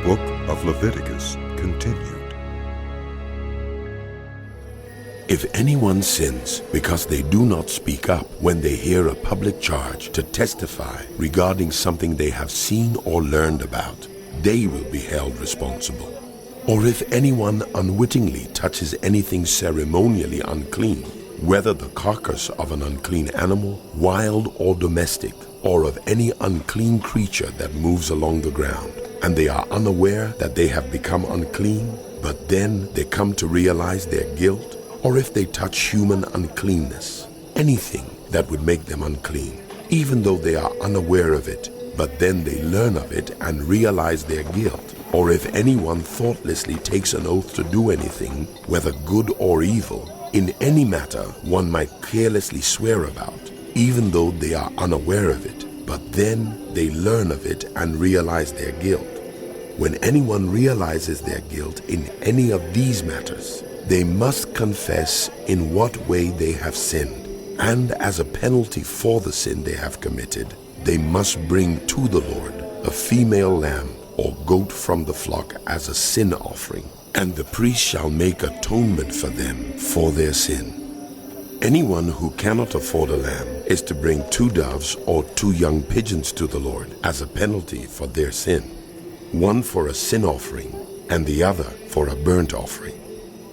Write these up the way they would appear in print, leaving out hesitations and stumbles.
book of Leviticus continued. If anyone sins because they do not speak up when they hear a public charge to testify regarding something they have seen or learned about, they will be held responsible. Or if anyone unwittingly touches anything ceremonially unclean, whether the carcass of an unclean animal, wild or domestic, or of any unclean creature that moves along the ground, and they are unaware that they have become unclean, but then they come to realize their guilt, or if they touch human uncleanness, anything that would make them unclean, even though they are unaware of it, but then they learn of it and realize their guilt, or if anyone thoughtlessly takes an oath to do anything, whether good or evil, in any matter one might carelessly swear about, even though they are unaware of it, but then they learn of it and realize their guilt. When anyone realizes their guilt in any of these matters, they must confess in what way they have sinned, and as a penalty for the sin they have committed, they must bring to the Lord a female lamb or goat from the flock as a sin offering, and the priest shall make atonement for them for their sin. Anyone who cannot afford a lamb is to bring 2 doves or 2 young pigeons to the Lord as a penalty for their sin, one for a sin offering and the other for a burnt offering.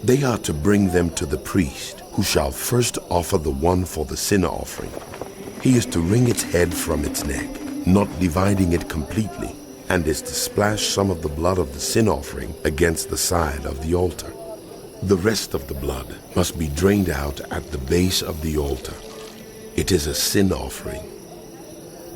They are to bring them to the priest, who shall first offer the one for the sin offering. He is to wring its head from its neck, not dividing it completely, and is to splash some of the blood of the sin offering against the side of the altar. The rest of the blood must be drained out at the base of the altar. It is a sin offering.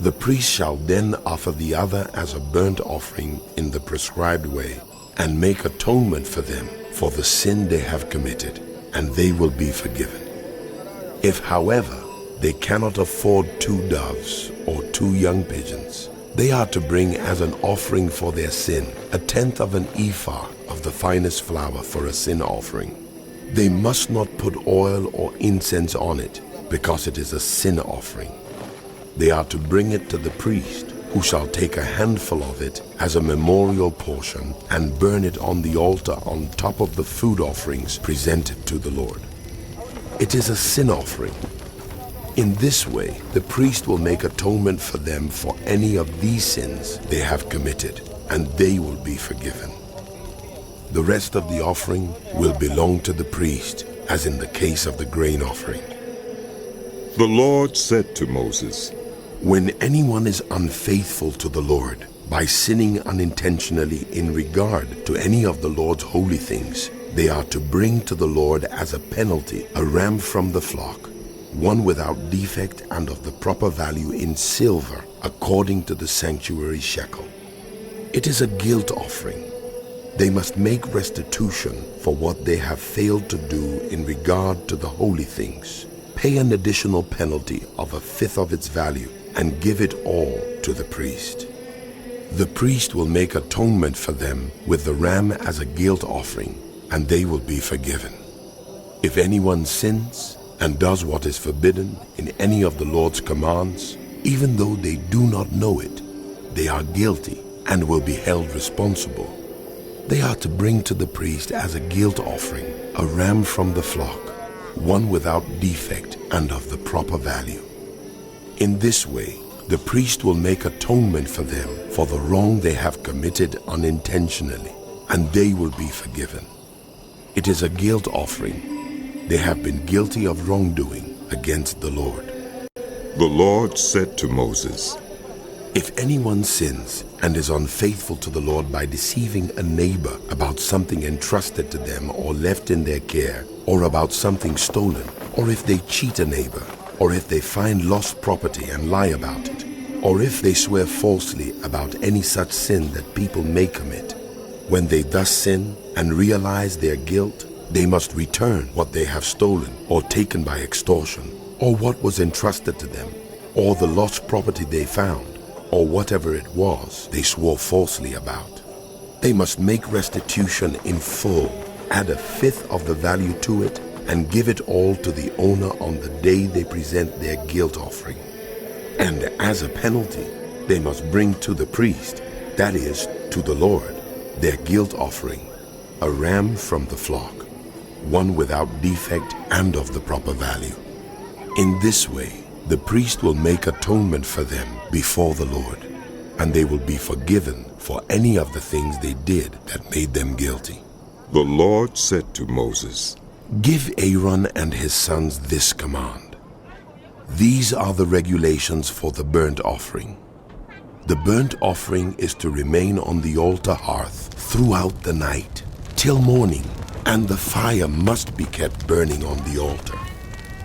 The priest shall then offer the other as a burnt offering in the prescribed way, and make atonement for them for the sin they have committed, and they will be forgiven. If, however, they cannot afford 2 doves or 2 young pigeons, they are to bring as an offering for their sin 1/10 of an ephah of the finest flour for a sin offering. They must not put oil or incense on it, because it is a sin offering. They are to bring it to the priest, who shall take a handful of it as a memorial portion and burn it on the altar on top of the food offerings presented to the Lord. It is a sin offering. In this way, the priest will make atonement for them for any of these sins they have committed, and they will be forgiven. The rest of the offering will belong to the priest, as in the case of the grain offering. The Lord said to Moses, When anyone is unfaithful to the Lord by sinning unintentionally in regard to any of the Lord's holy things, they are to bring to the Lord as a penalty a ram from the flock, one without defect and of the proper value in silver, according to the sanctuary shekel. It is a guilt offering. They must make restitution for what they have failed to do in regard to the holy things, pay an additional penalty of 1/5 of its value, and give it all to the priest. The priest will make atonement for them with the ram as a guilt offering, and they will be forgiven. If anyone sins and does what is forbidden in any of the Lord's commands, even though they do not know it, they are guilty and will be held responsible. They are to bring to the priest as a guilt offering a ram from the flock, one without defect and of the proper value. In this way, the priest will make atonement for them for the wrong they have committed unintentionally, and they will be forgiven. It is a guilt offering. They have been guilty of wrongdoing against the Lord. The Lord said to Moses, If anyone sins and is unfaithful to the Lord by deceiving a neighbor about something entrusted to them or left in their care, or about something stolen, or if they cheat a neighbor, or if they find lost property and lie about it, or if they swear falsely about any such sin that people may commit, when they thus sin and realize their guilt, they must return what they have stolen or taken by extortion, or what was entrusted to them, or the lost property they found, or whatever it was they swore falsely about. They must make restitution in full, add 1/5 of the value to it, and give it all to the owner on the day they present their guilt offering. And as a penalty, they must bring to the priest, that is, to the Lord, their guilt offering, a ram from the flock, one without defect and of the proper value. In this way, the priest will make atonement for them before the Lord, and they will be forgiven for any of the things they did that made them guilty. The Lord said to Moses, Give Aaron and his sons this command. These are the regulations for the burnt offering. The burnt offering is to remain on the altar hearth throughout the night, till morning, and the fire must be kept burning on the altar.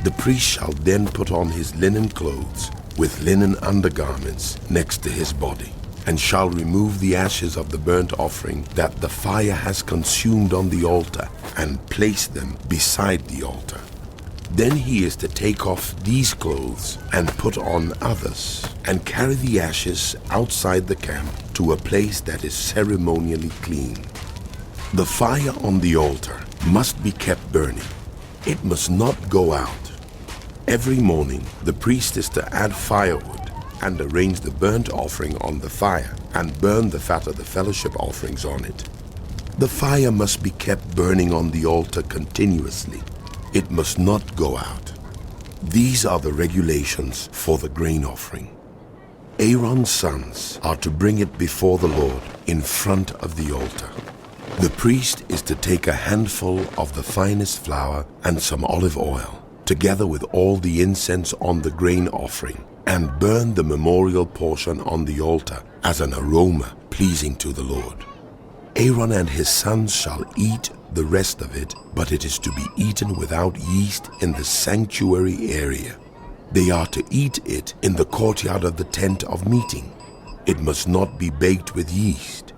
The priest shall then put on his linen clothes with linen undergarments next to his body, and shall remove the ashes of the burnt offering that the fire has consumed on the altar, and place them beside the altar. Then he is to take off these clothes and put on others, and carry the ashes outside the camp to a place that is ceremonially clean. The fire on the altar must be kept burning. It must not go out. Every morning, the priest is to add firewood and arrange the burnt offering on the fire and burn the fat of the fellowship offerings on it. The fire must be kept burning on the altar continuously. It must not go out. These are the regulations for the grain offering. Aaron's sons are to bring it before the Lord in front of the altar. The priest is to take a handful of the finest flour and some olive oil, together with all the incense on the grain offering, and burn the memorial portion on the altar as an aroma pleasing to the Lord. Aaron and his sons shall eat the rest of it, but it is to be eaten without yeast in the sanctuary area. They are to eat it in the courtyard of the tent of meeting. It must not be baked with yeast.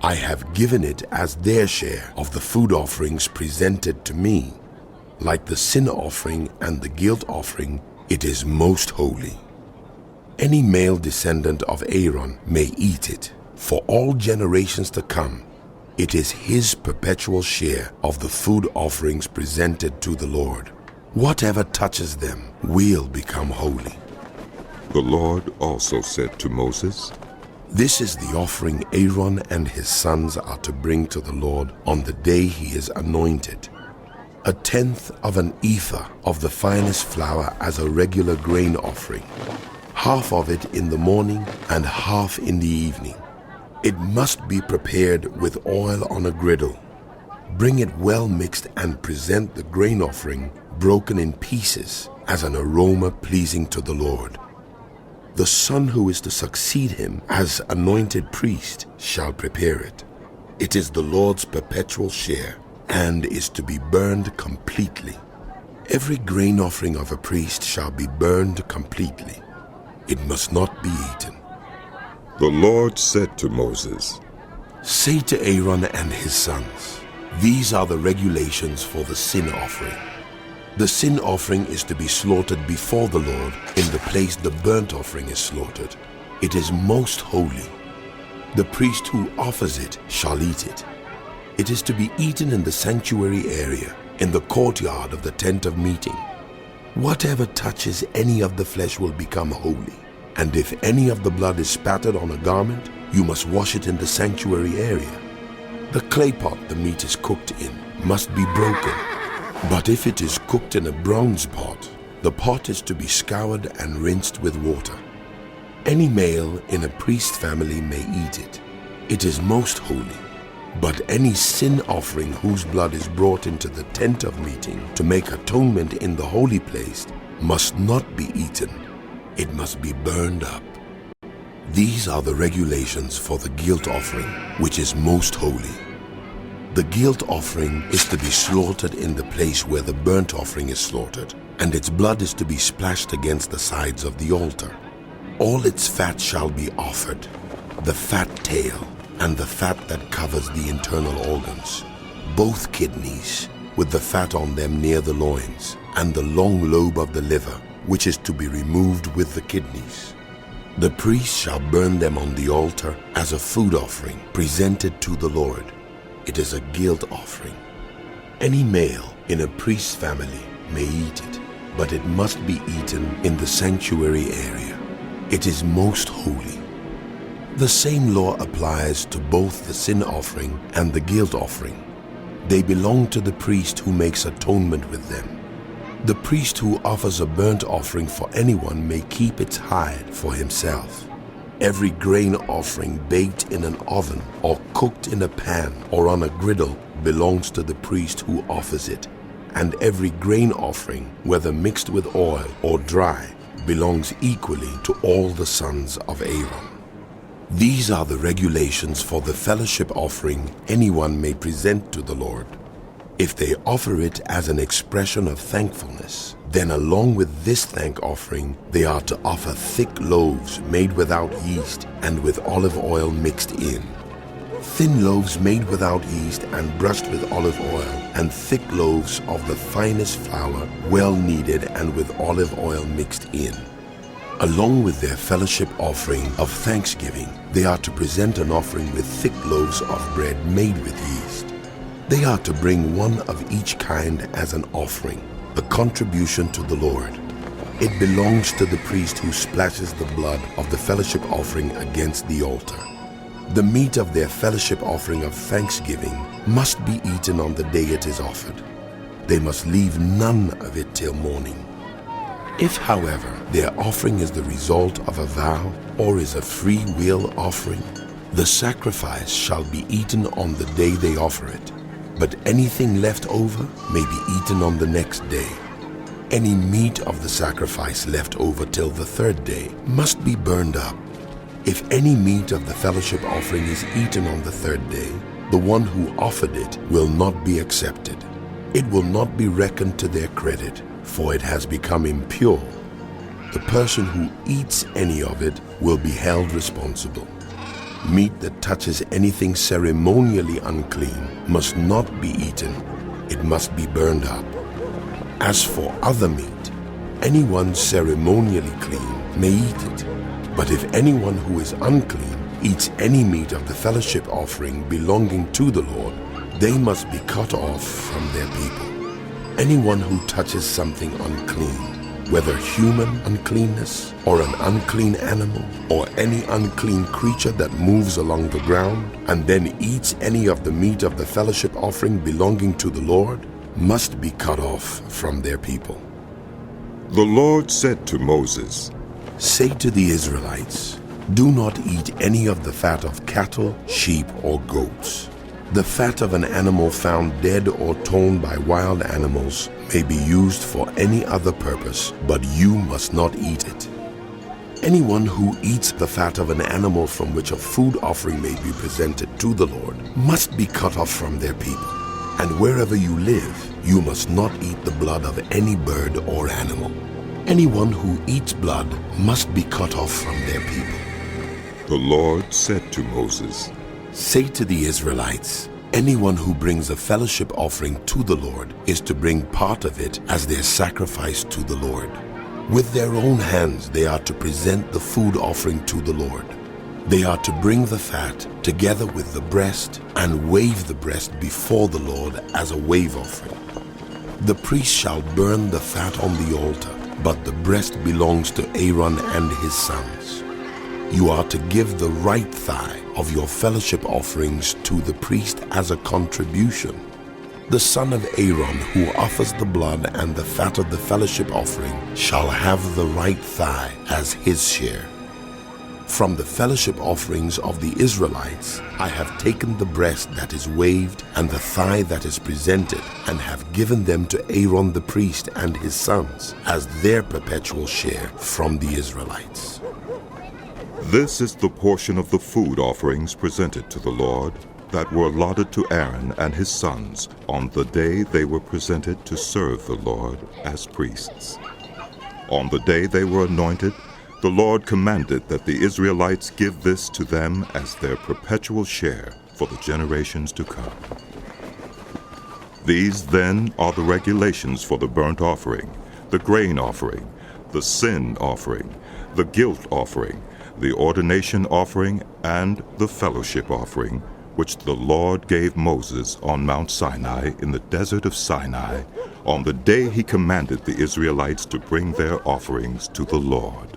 I have given it as their share of the food offerings presented to me. Like the sin offering and the guilt offering, it is most holy. Any male descendant of Aaron may eat it. For all generations to come, it is his perpetual share of the food offerings presented to the Lord. Whatever touches them will become holy. The Lord also said to Moses, This is the offering Aaron and his sons are to bring to the Lord on the day he is anointed. 1/10 of an ephah of the finest flour as a regular grain offering, half of it in the morning and half in the evening. It must be prepared with oil on a griddle. Bring it well mixed and present the grain offering broken in pieces as an aroma pleasing to the Lord. The son who is to succeed him as anointed priest shall prepare it. It is the Lord's perpetual share and is to be burned completely. Every grain offering of a priest shall be burned completely. It must not be eaten. The Lord said to Moses, Say to Aaron and his sons, These are the regulations for the sin offering. The sin offering is to be slaughtered before the Lord in the place the burnt offering is slaughtered. It is most holy. The priest who offers it shall eat it. It is to be eaten in the sanctuary area, in the courtyard of the tent of meeting. Whatever touches any of the flesh will become holy. And if any of the blood is spattered on a garment, you must wash it in the sanctuary area. The clay pot the meat is cooked in must be broken. But if it is cooked in a bronze pot, the pot is to be scoured and rinsed with water. Any male in a priest family may eat it. It is most holy. But any sin offering whose blood is brought into the tent of meeting to make atonement in the holy place must not be eaten. It must be burned up. These are the regulations for the guilt offering, which is most holy. The guilt offering is to be slaughtered in the place where the burnt offering is slaughtered, and its blood is to be splashed against the sides of the altar. All its fat shall be offered, the fat tail and the fat that covers the internal organs, both kidneys with the fat on them near the loins, and the long lobe of the liver, which is to be removed with the kidneys. The priest shall burn them on the altar as a food offering presented to the Lord. It is a guilt offering. Any male in a priest's family may eat it, but it must be eaten in the sanctuary area. It is most holy. The same law applies to both the sin offering and the guilt offering. They belong to the priest who makes atonement with them. The priest who offers a burnt offering for anyone may keep its hide for himself. Every grain offering baked in an oven or cooked in a pan or on a griddle belongs to the priest who offers it, and every grain offering, whether mixed with oil or dry, belongs equally to all the sons of Aaron. These are the regulations for the fellowship offering anyone may present to the Lord. If they offer it as an expression of thankfulness, then along with this thank offering, they are to offer thick loaves made without yeast and with olive oil mixed in. Thin loaves made without yeast and brushed with olive oil, and thick loaves of the finest flour, well kneaded and with olive oil mixed in. Along with their fellowship offering of thanksgiving, they are to present an offering with thick loaves of bread made with yeast. They are to bring one of each kind as an offering, a contribution to the Lord. It belongs to the priest who splashes the blood of the fellowship offering against the altar. The meat of their fellowship offering of thanksgiving must be eaten on the day it is offered. They must leave none of it till morning. If, however, their offering is the result of a vow or is a free will offering, the sacrifice shall be eaten on the day they offer it, but anything left over may be eaten on the next day. Any meat of the sacrifice left over till the third day must be burned up. If any meat of the fellowship offering is eaten on the third day, the one who offered it will not be accepted. It will not be reckoned to their credit, for it has become impure. The person who eats any of it will be held responsible. Meat that touches anything ceremonially unclean must not be eaten. It must be burned up. As for other meat, anyone ceremonially clean may eat it. But if anyone who is unclean eats any meat of the fellowship offering belonging to the Lord, they must be cut off from their people. Anyone who touches something unclean, whether human uncleanness or an unclean animal or any unclean creature that moves along the ground, and then eats any of the meat of the fellowship offering belonging to the Lord, must be cut off from their people. The Lord said to Moses, "Say to the Israelites, do not eat any of the fat of cattle, sheep, or goats. The fat of an animal found dead or torn by wild animals may be used for any other purpose, but you must not eat it. Anyone who eats the fat of an animal from which a food offering may be presented to the Lord must be cut off from their people. And wherever you live, you must not eat the blood of any bird or animal. Anyone who eats blood must be cut off from their people." The Lord said to Moses, "Say to the Israelites, anyone who brings a fellowship offering to the Lord is to bring part of it as their sacrifice to the Lord. With their own hands they are to present the food offering to the Lord. They are to bring the fat together with the breast and wave the breast before the Lord as a wave offering. The priest shall burn the fat on the altar, but the breast belongs to Aaron and his sons. You are to give the right thigh of your fellowship offerings to the priest as a contribution. The son of Aaron who offers the blood and the fat of the fellowship offering shall have the right thigh as his share. From the fellowship offerings of the Israelites, I have taken the breast that is waved and the thigh that is presented, and have given them to Aaron the priest and his sons as their perpetual share from the Israelites." "This is the portion of the food offerings presented to the Lord that were allotted to Aaron and his sons on the day they were presented to serve the Lord as priests. On the day they were anointed, the Lord commanded that the Israelites give this to them as their perpetual share for the generations to come. These then are the regulations for the burnt offering, the grain offering, the sin offering, the guilt offering, the ordination offering, and the fellowship offering, which the Lord gave Moses on Mount Sinai in the desert of Sinai, on the day he commanded the Israelites to bring their offerings to the Lord."